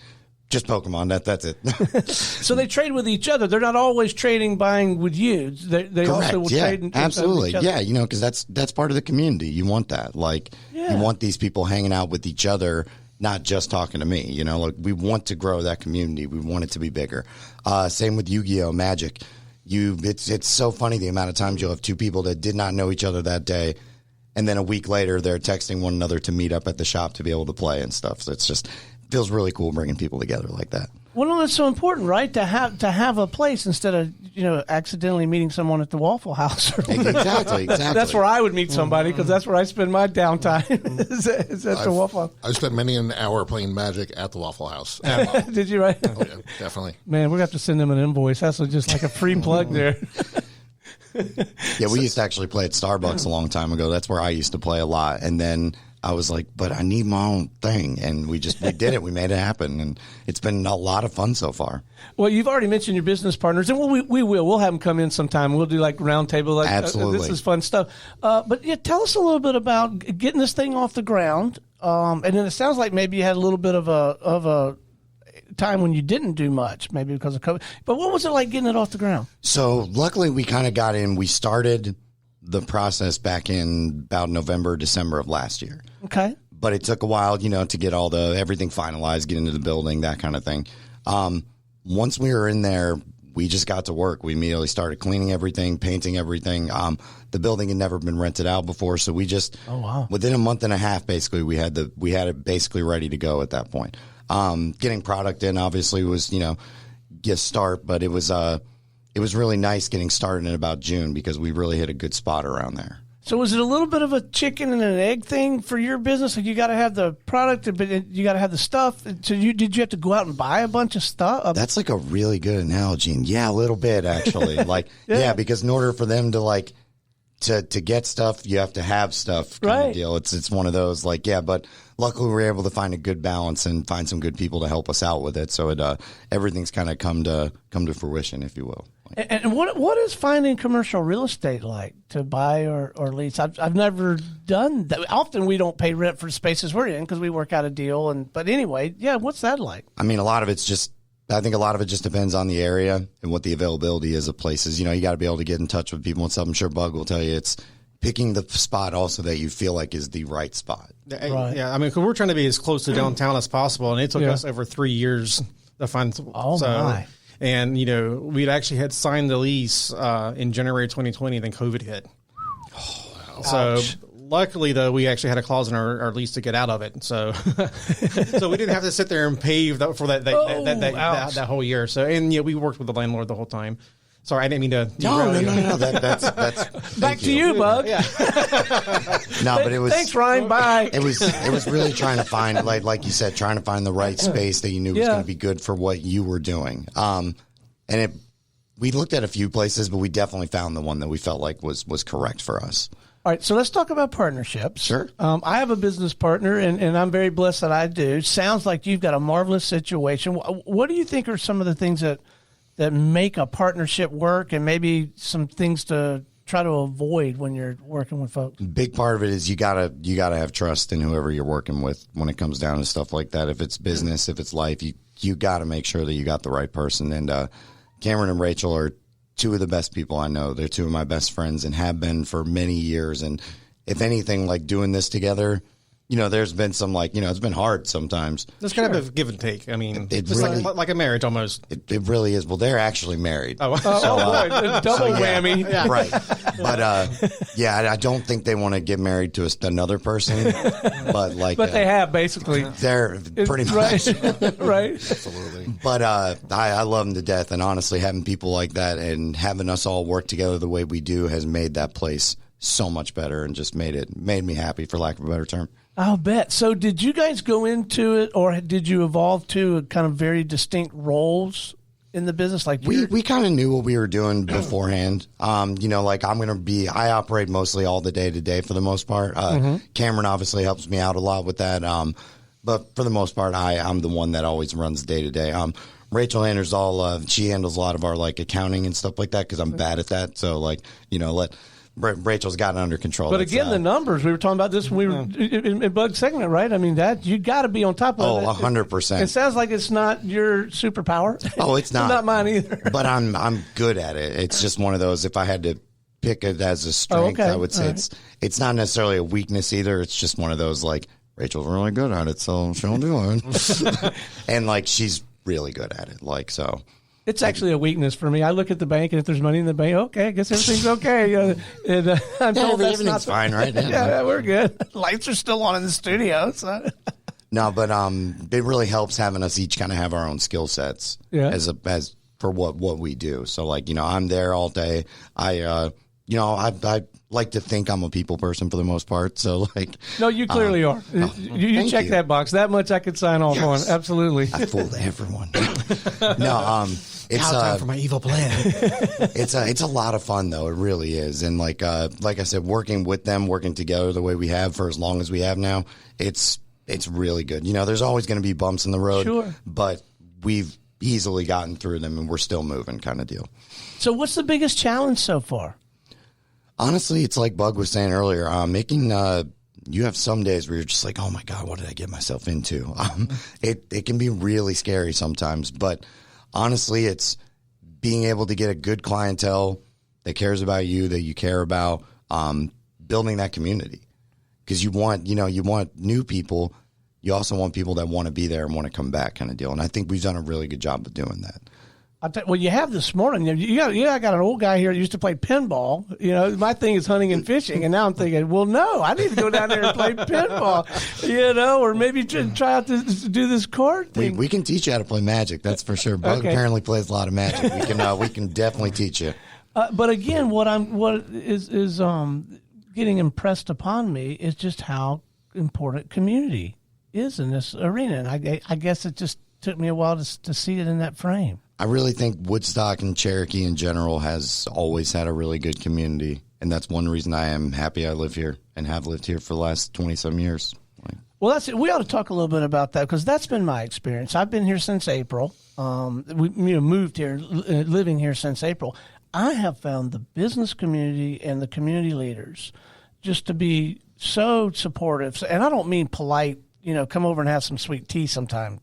just Pokemon. That's it. So they trade with each other. They're not always buying with you. They also will trade. Absolutely. With each other. Yeah. You know, because that's part of the community. You want that. Like you want these people hanging out with each other, not just talking to me. You know, like we want to grow that community. We want it to be bigger. Same with Yu-Gi-Oh! Magic. It's so funny the amount of times you'll have two people that did not know each other that day, and then a week later they're texting one another to meet up at the shop to be able to play and stuff. So it's just feels really cool bringing people together like that. Well, no, that's so important, right? To have a place instead of accidentally meeting someone at the Waffle House. Exactly. That's where I would meet somebody because that's where I spend my downtime. is at the Waffle House. I've spent many an hour playing Magic at the Waffle House. Did you? Right? Oh, yeah, definitely. Man, we're gonna have to send them an invoice. That's just like a free plug there. Yeah, we used to actually play at Starbucks a long time ago. That's where I used to play a lot, and then I was like, but I need my own thing. And we did it. We made it happen. And it's been a lot of fun so far. Well, you've already mentioned your business partners. And we'll have them come in sometime. We'll do like round table. Like, absolutely. This is fun stuff. But yeah, tell us a little bit about getting this thing off the ground. And then it sounds like maybe you had a little bit of a time when you didn't do much, maybe because of COVID. But what was it like getting it off the ground? So luckily we kind of got in. We started the process back in about November, December of last year. Okay. But it took a while, to get everything finalized, get into the building, that kind of thing. Once we were in there, we just got to work. We immediately started cleaning everything, painting everything. The building had never been rented out before, so we just within a month and a half, basically, we had it basically ready to go at that point. Getting product in obviously was get start, but it was really nice getting started in about June because we really hit a good spot around there. So was it a little bit of a chicken and an egg thing for your business? Like you got to have the product, but you got to have the stuff. So did you have to go out and buy a bunch of stuff? That's like a really good analogy. And yeah, a little bit actually. Yeah, because in order for them to to get stuff, you have to have stuff kind of deal. It's one of those but luckily we were able to find a good balance and find some good people to help us out with it. So everything's kind of come to fruition, if you will. And what is finding commercial real estate like to buy or lease? I've never done that. Often we don't pay rent for spaces we're in because we work out a deal. But anyway, what's that like? I mean, I think a lot of it just depends on the area and what the availability is of places. You got to be able to get in touch with people and stuff. I'm sure Bug will tell you it's picking the spot also that you feel like is the right spot. Right. Yeah, I mean, cause we're trying to be as close to downtown as possible, and it took us over 3 years to find. My. And, we'd actually had signed the lease in January 2020, then COVID hit. Oh, so luckily, though, we actually had a clause in our lease to get out of it. So so we didn't have to sit there and pave for that whole year. So we worked with the landlord the whole time. Sorry, I didn't mean to. No. That's back to you, Bug. Yeah. No, but it was. Thanks, Ryne. Bye. It was really trying to find, like you said, trying to find the right space that you knew was going to be good for what you were doing. We looked at a few places, but we definitely found the one that we felt like was correct for us. All right, so let's talk about partnerships. Sure. I have a business partner, and I'm very blessed that I do. Sounds like you've got a marvelous situation. What do you think are some of the things that make a partnership work, and maybe some things to try to avoid when you're working with folks? Big part of it is you gotta have trust in whoever you're working with when it comes down to stuff like that. If it's business, if it's life, you got to make sure that you got the right person. And Cameron and Rachel are two of the best people I know. They're two of my best friends and have been for many years. And if anything, like doing this together, there's been some it's been hard sometimes. There's kind of a give and take. I mean, it's really, like a marriage almost. It really is. Well, they're actually married. Double whammy. Yeah. Right. But I don't think they want to get married to another person. But they have basically. They're pretty much right. Absolutely. But I love them to death, and honestly, having people like that and having us all work together the way we do has made that place so much better, and just made me happy, for lack of a better term. I'll bet. So did you guys go into it, or did you evolve to a kind of very distinct roles in the business? Like we kind of knew what we were doing beforehand. I operate mostly all the day to day for the most part. Cameron obviously helps me out a lot with that. But for the most part, I'm the one that always runs day to day. Rachel handles she handles a lot of our accounting and stuff like that, because I'm bad at that. So Rachel's got it under control. But again, the numbers, we were talking about this when we were in Bug segment, right? I mean, that you got to be on top of it. 100%. It sounds like it's not your superpower. Oh, it's not. It's not mine either. But I'm good at it. It's just one of those, if I had to pick it as a strength, I would say it's not necessarily a weakness either. It's just one of those, Rachel's really good at it, so she'll do it. And she's really good at it. So. It's actually a weakness for me. I look at the bank, and if there's money in the bank, okay, I guess everything's okay. I'm told everything's fine, right? Yeah, we're good. Lights are still on in the studio. So. No, but it really helps having us each kind of have our own skill sets as for what we do. So, I'm there all day. I like to think I'm a people person for the most part. So, no, you clearly are. You check that box. That much I could sign off on. Absolutely. I fooled everyone. No, it's time for my evil plan. It's a lot of fun though. It really is. And like I said, working with them, working together the way we have for as long as we have now, it's really good. There's always going to be bumps in the road, sure, but we've easily gotten through them, and we're still moving, kind of deal. So, what's the biggest challenge so far? Honestly, it's like Bug was saying earlier, making you have some days where you're just like, oh my God, what did I get myself into? It can be really scary sometimes, but honestly, it's being able to get a good clientele that cares about you, that you care about, building that community. Because you want new people. You also want people that want to be there and want to come back, kind of deal. And I think we've done a really good job of doing that. Well, you have this morning. I got an old guy here that used to play pinball. My thing is hunting and fishing, and now I'm thinking, well, no, I need to go down there and play pinball, or maybe try out to do this card thing. We can teach you how to play Magic, that's for sure. Bug apparently plays a lot of Magic. We can definitely teach you. But again, what is getting impressed upon me is just how important community is in this arena, and I guess it just took me a while to see it in that frame. I really think Woodstock and Cherokee in general has always had a really good community, and that's one reason I am happy I live here and have lived here for the last 20-some years. Well, that's it. We ought to talk a little bit about that, because that's been my experience. I've been here since April. We moved here, living here since April. I have found the business community and the community leaders just to be so supportive. And I don't mean polite, come over and have some sweet tea sometime,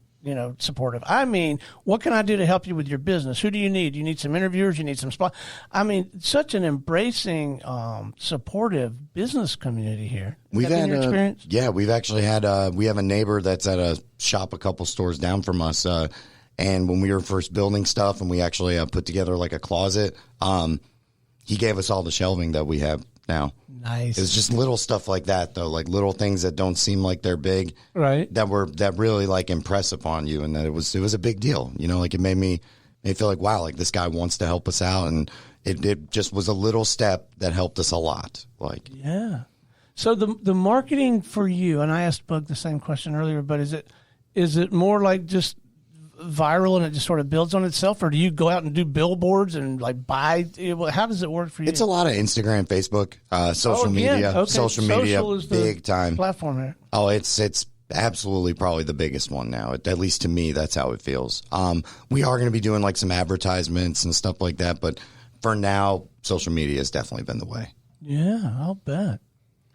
supportive. I mean, what can I do to help you with your business? Who do you need? You need some interviewers? You need some spot? I mean, such an embracing, supportive business community here. We've had your experience? Yeah, we've actually had we have a neighbor that's at a shop a couple stores down from us. And when we were first building stuff, and we actually put together like a closet, he gave us all the shelving that we have now. Nice. It was just little stuff like that, though, like little things that don't seem like they're big, right? That really impress upon you, and that it was a big deal. It made me feel like, wow, this guy wants to help us out, and it just was a little step that helped us a lot. Yeah. So the marketing for you, and I asked Bug the same question earlier, but is it more like just viral and it just sort of builds on itself, or do you go out and do billboards and like buy? How does it work for you? It's a lot of Instagram, Facebook, social media. Okay. Social media, is the big time platform there. Oh, it's absolutely probably the biggest one now. At least to me, that's how it feels. We are going to be doing like some advertisements and stuff like that, but for now, social media has definitely been the way. Yeah, I'll bet.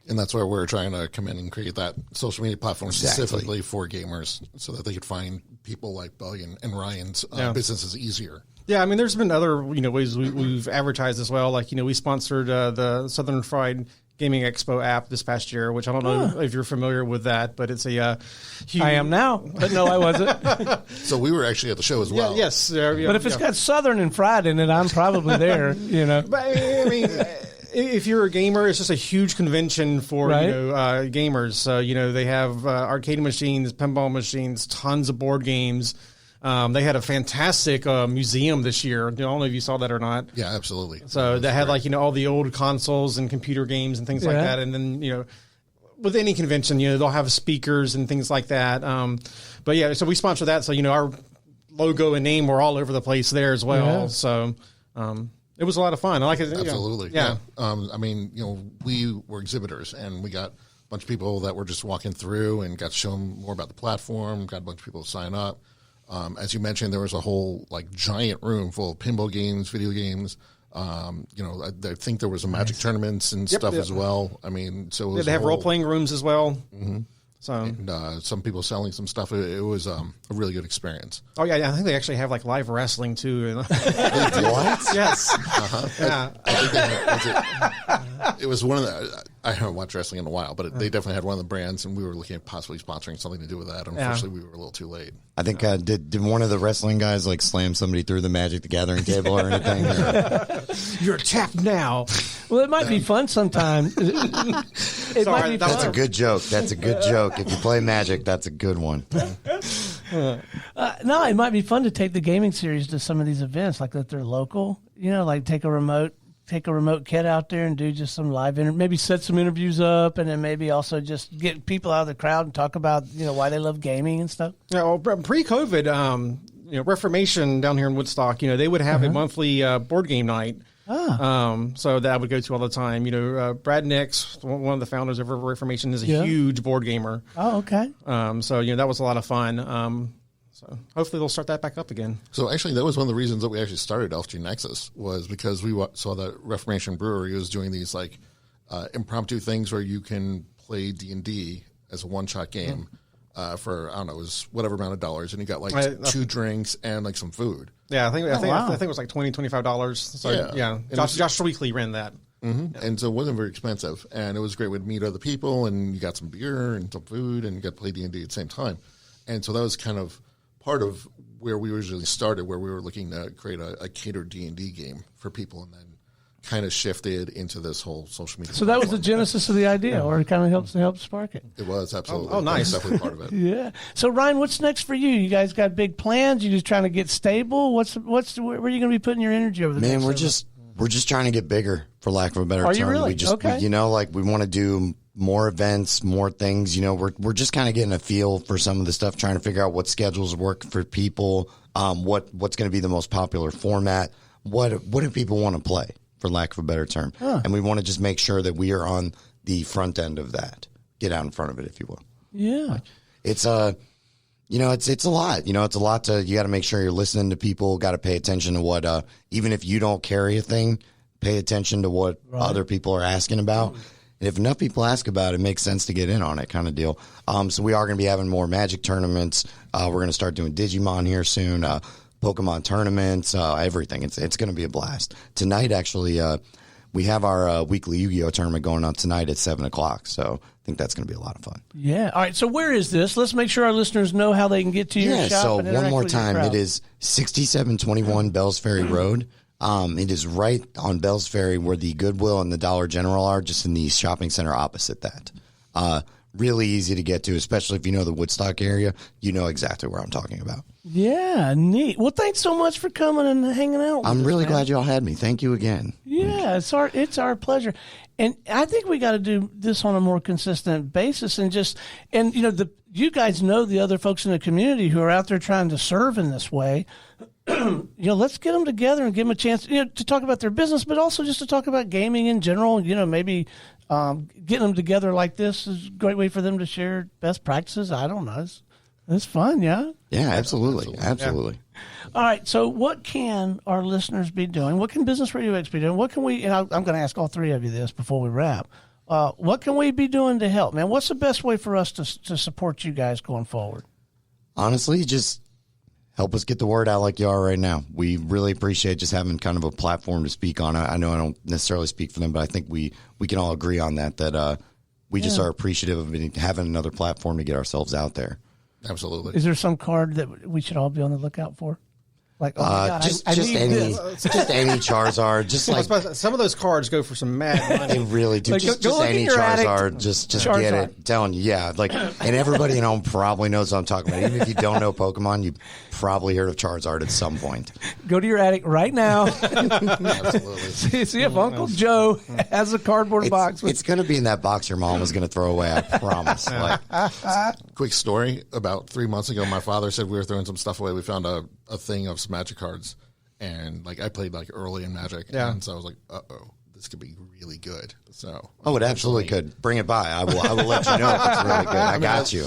And that's why we're trying to come in and create that social media platform specifically for gamers so that they could find people like Bug and Ryan's businesses easier. Yeah, I mean, there's been other ways we've advertised as well. Like, we sponsored the Southern Fried Gaming Expo app this past year, which I don't know if you're familiar with that, but it's a huge... I am now, but no, I wasn't. So we were actually at the show as well. Yeah, yes. But if it's got Southern and Fried in it, I'm probably there, But, I mean... If you're a gamer, it's just a huge convention for gamers. So they have arcade machines, pinball machines, tons of board games. They had a fantastic museum this year. I don't know if you saw that or not. Yeah, absolutely. So they had all the old consoles and computer games and things like that. And then with any convention, they'll have speakers and things like that. But yeah, so we sponsor that. So our logo and name were all over the place there as well. Yeah. So. It was a lot of fun. I like it. Absolutely. Yeah. I mean, we were exhibitors and we got a bunch of people that were just walking through and got to show them more about the platform, got a bunch of people to sign up. As you mentioned, there was a whole giant room full of pinball games, video games. I think there was a magic tournaments and stuff as well. I mean, so it was they have role-playing rooms as well. Mm-hmm. So and, some people selling some stuff. It was a really good experience. Oh yeah, I think they actually have live wrestling too. What? Yes. Yeah. I think it was one of the. I haven't watched wrestling in a while, but they definitely had one of the brands, and we were looking at possibly sponsoring something to do with that. Unfortunately, we were a little too late. I think did one of the wrestling guys slam somebody through the Magic the Gathering table or anything? You're tapped now. Well, it might be fun sometime. That's a good joke. That's a good joke. If you play Magic, that's a good one. No, it might be fun to take the gaming series to some of these events, like that they're local. Like take a remote kit out there and do just some live maybe set some interviews up, and then maybe also just get people out of the crowd and talk about why they love gaming and stuff. Yeah, well, pre-COVID, Reformation down here in Woodstock, they would have a monthly board game night. So that I would go to all the time. Brad Nix, one of the founders of Reformation, is a huge board gamer. Oh, okay. So that was a lot of fun. So hopefully they'll start that back up again. So actually, that was one of the reasons that we actually started LFG Nexus, was because we saw that Reformation Brewery was doing these impromptu things where you can play D&D as a one-shot game for, I don't know, it was whatever amount of dollars, and you got 2 drinks and some food. Yeah, I think it was $20, $25. So yeah. Josh Weekly ran that. Mm-hmm. Yeah. And so it wasn't very expensive, and it was great. We'd meet other people, and you got some beer and some food, and you got to play D&D at the same time. And so that was kind of part of where we originally started, where we were looking to create a catered D&D game for people, and then kind of shifted into this whole social media. So that was the genesis of the idea, or it kind of helped spark it. It was, absolutely. Oh, nice. That was definitely part of it. Yeah. So Ryne, what's next for you? You guys got big plans? You just trying to get stable? Where are you going to be putting your energy over the next? Man, we're just trying to get bigger, for lack of a better term. Are you really? Okay. We want to do more events, more things. We're just kind of getting a feel for some of the stuff, trying to figure out what schedules work for people, what's going to be the most popular format, what do people want to play, for lack of a better term. And we want to just make sure that we are on the front end of that, get out in front of it, if you will. Yeah. It's it's a lot. It's a lot you got to make sure you're listening to people, got to pay attention to what, even if you don't carry a thing, pay attention to what other people are asking about. And if enough people ask about it, it makes sense to get in on it, kind of deal. So we are going to be having more Magic tournaments. We're going to start doing Digimon here soon, Pokemon tournaments, everything. It's going to be a blast. Tonight, actually, we have our weekly Yu-Gi-Oh tournament going on tonight at 7:00. So I think that's going to be a lot of fun. Yeah. All right. So where is this? Let's make sure our listeners know how they can get to your shop. Yeah. So one more time, it is 6721 Bells Ferry Road. It is right on Bells Ferry where the Goodwill and the Dollar General are, just in the shopping center opposite that. Really easy to get to, especially if you know the Woodstock area. You know exactly where I'm talking about. Yeah, neat. Well, thanks so much for coming and hanging out with us, I'm really glad y'all had me. Thank you again. Yeah, it's our pleasure. And I think we got to do this on a more consistent basis, and you guys know the other folks in the community who are out there trying to serve in this way. Let's get them together and give them a chance, to talk about their business, but also just to talk about gaming in general. Maybe getting them together like this is a great way for them to share best practices. I don't know. It's fun, yeah? Yeah, absolutely. Yeah. All right, so what can our listeners be doing? What can Business Radio X be doing? What can we, and I'm going to ask all three of you this before we wrap. What can we be doing to help, man? What's the best way for us to support you guys going forward? Honestly, just help us get the word out like you are right now. We really appreciate just having kind of a platform to speak on. I know I don't necessarily speak for them, but I think we can all agree on that we just are appreciative of having another platform to get ourselves out there. Absolutely. Is there some card that we should all be on the lookout for? Like, oh my God, I need this. Just any Charizard. Just like some of those cards go for some mad money. They really do. Like, just go any Charizard. Just Charizard. get it. I'm telling you, yeah. Like, and everybody at home probably knows what I'm talking about. Even if you don't know Pokemon, you probably heard of Charizard at some point. Go to your attic right now. Absolutely. See if Uncle Joe has a cardboard box. It's going to be in that box your mom was going to throw away. I promise. Quick story. About 3 months ago, my father said we were throwing some stuff away. We found a thing of some Magic cards, and I played early in Magic, and so I was like, "Uh-oh, this could be really good." So, it absolutely could. Bring it by. I will let you know if it's really good. I got you.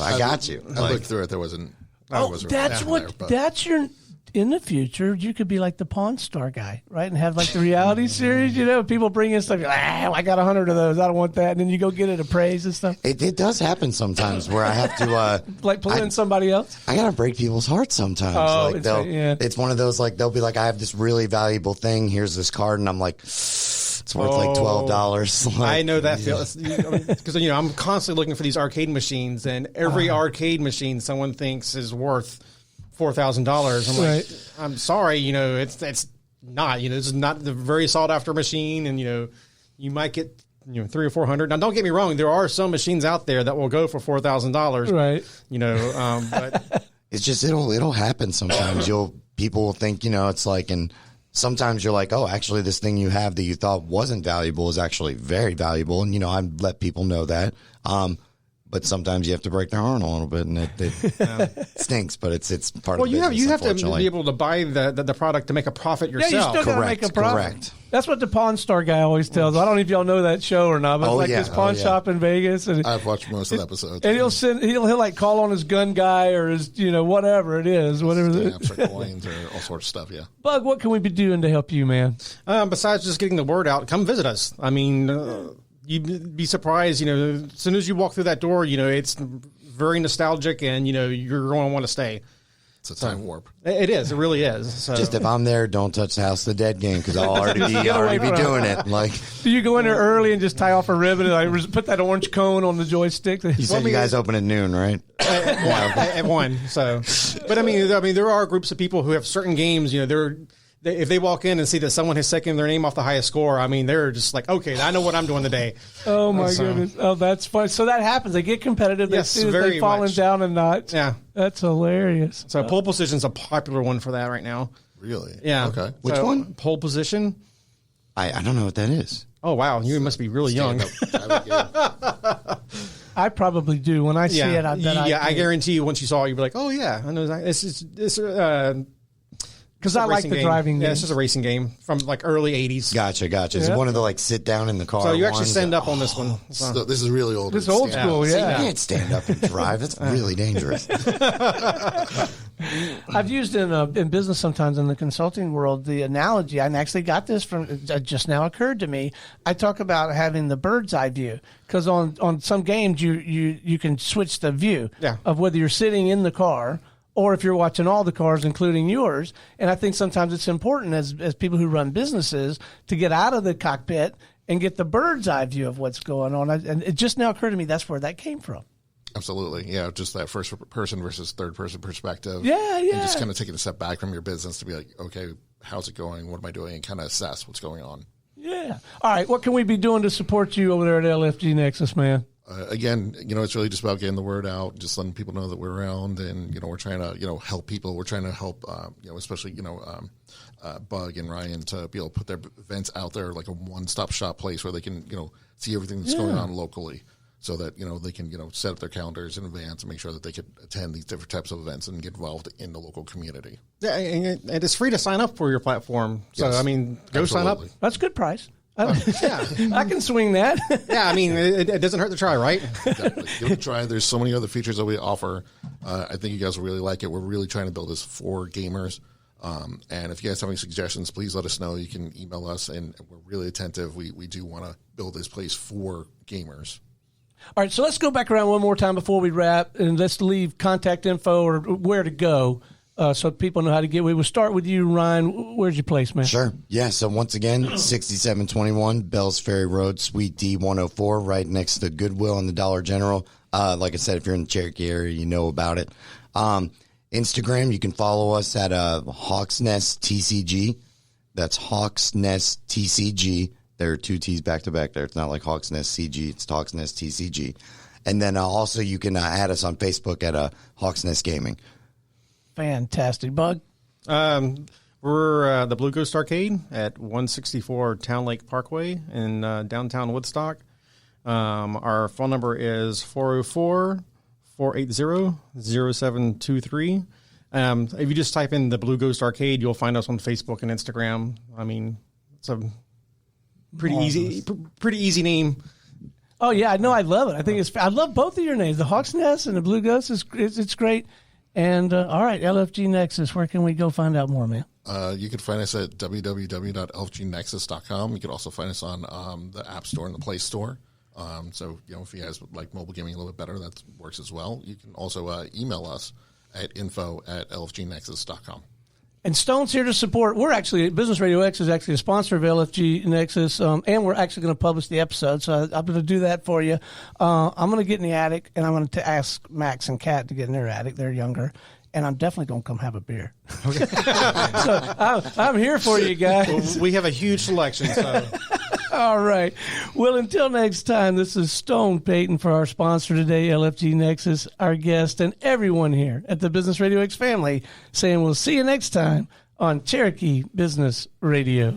I looked through it. There wasn't. That's your. In the future, you could be like the Pawn Star guy, right? And have the reality series, people bring in stuff, I got 100 of those, I don't want that. And then you go get it appraised and stuff. It does happen sometimes where I have to... pull in somebody else? I got to break people's hearts sometimes. It's one of those, they'll be like, I have this really valuable thing, here's this card, and I'm like... It's worth $12. I know that feels because I'm constantly looking for these arcade machines, and every arcade machine someone thinks is worth $4,000. I'm like, I'm sorry, it's not. This is not the very sought after machine, and you might get $300 or $400. Now, don't get me wrong, there are some machines out there that will go for $4,000. Right. But it's just it'll happen sometimes. People will think it's and. Sometimes you're like, oh, actually, this thing you have that you thought wasn't valuable is actually very valuable. And, I let people know that. But sometimes you have to break their heart a little bit, and it stinks, but it's part of the business, you have to be able to buy the product to make a profit yourself. Yeah, you still got to make a profit. Correct. That's what the Pawn Star guy always tells. I don't know if y'all know that show or not, but it's this pawn shop in Vegas. And I've watched most of the episodes. And he'll call on his gun guy or his, whatever it is. Whatever stamps or coins or all sorts of stuff, yeah. Bug, what can we be doing to help you, man? Besides just getting the word out, come visit us. I mean... You'd be surprised, as soon as you walk through that door, it's very nostalgic, and, you're going to want to stay. It's a time warp. It is. It really is. So. Just if I'm there, don't touch the House of the Dead game, because I'll already be doing it. Do you go in there early and just tie off a ribbon and put that orange cone on the joystick? You said you guys open at noon, right? At 1. So, but I mean, there are groups of people who have certain games. If they walk in and see that someone has taken their name off the highest score, I mean, they're just like, okay, I know what I'm doing today. Oh, my goodness. Oh, that's fun. So that happens. They get competitive. They see that they've fallen down a notch. Yeah. That's hilarious. So pole position's a popular one for that right now. Really? Yeah. Okay. Which one? Pole position. I don't know what that is. Oh, wow. You must be really young. I probably do. When I see it, I bet I guarantee you once you saw it, you'd be like, oh, yeah. I know that. It's because I like the driving game. Yeah, it's just a racing game from early 80s. Gotcha. Is it one of the sit down in the car? So you actually stand up on this one. So this is really old. This is old school, You can't stand up and drive. It's really dangerous. I've used in business sometimes in the consulting world the analogy. I actually got this from just now occurred to me. I talk about having the bird's eye view because on some games you can switch the view of whether you're sitting in the car or if you're watching all the cars, including yours. And I think sometimes it's important as people who run businesses to get out of the cockpit and get the bird's eye view of what's going on. And it just now occurred to me that's where that came from. Absolutely. Yeah, just that first person versus third person perspective. Yeah. And just kind of taking a step back from your business to be like, okay, how's it going? What am I doing? And kind of assess what's going on. Yeah. All right. What can we be doing to support you over there at LFG Nexus, man? Again, it's really just about getting the word out, just letting people know that we're around, and we're trying to help people. We're trying to help especially Bug and Ryne to be able to put their events out there like a one-stop shop place where they can see everything that's going on locally. so that, they can, set up their calendars in advance and make sure that they could attend these different types of events and get involved in the local community. Yeah, and it's free to sign up for your platform. So, Yes, go sign up. That's a good price. Yeah. I can swing that. Yeah, it doesn't hurt to try, right? Exactly. Give it a try. There's so many other features that we offer. I think you guys will really like it. We're really trying to build this for gamers. And if you guys have any suggestions, please let us know. You can email us, and we're really attentive. We do want to build this place for gamers. All right, so let's go back around one more time before we wrap, and let's leave contact info or where to go so people know how to get. We will start with you, Ryne. Where's your place, man? Sure. Yeah, so once again, 6721 Bells Ferry Road, Suite D104, right next to Goodwill and the Dollar General. Like I said, if you're in the Cherokee area, you know about it. Instagram, you can follow us at Hawks Nest TCG. That's Hawks Nest TCG. There are two T's back to back there. It's not like Hawks Nest CG. It's Hawks Nest TCG. And then also you can add us on Facebook at Hawks Nest Gaming. Fantastic. Bug? We're the Blue Ghost Arcade at 164 Town Lake Parkway in downtown Woodstock. Our phone number is 404-480-0723. If you just type in the Blue Ghost Arcade, you'll find us on Facebook and Instagram. It's a pretty easy name. Oh, yeah, no, I love it. I love both of your names. The Hawks Nest and the Blue Ghost, it's great. And, all right, LFG Nexus, where can we go find out more, man? You can find us at www.lfgnexus.com. You can also find us on the App Store and the Play Store. So, if you guys would like mobile gaming a little bit better, that works as well. You can also email us at info@lfgnexus.com. And Stone's here to support. Business Radio X is actually a sponsor of LFG Nexus, and we're actually going to publish the episode, so I'm going to do that for you. I'm going to get in the attic, and I'm going to ask Max and Kat to get in their attic. They're younger. And I'm definitely going to come have a beer. Okay. So I'm here for you guys. Well, we have a huge selection. So. All right. Well, until next time, this is Stone Payton for our sponsor today, LFG Nexus, our guest, and everyone here at the Business Radio X family saying we'll see you next time on Cherokee Business Radio.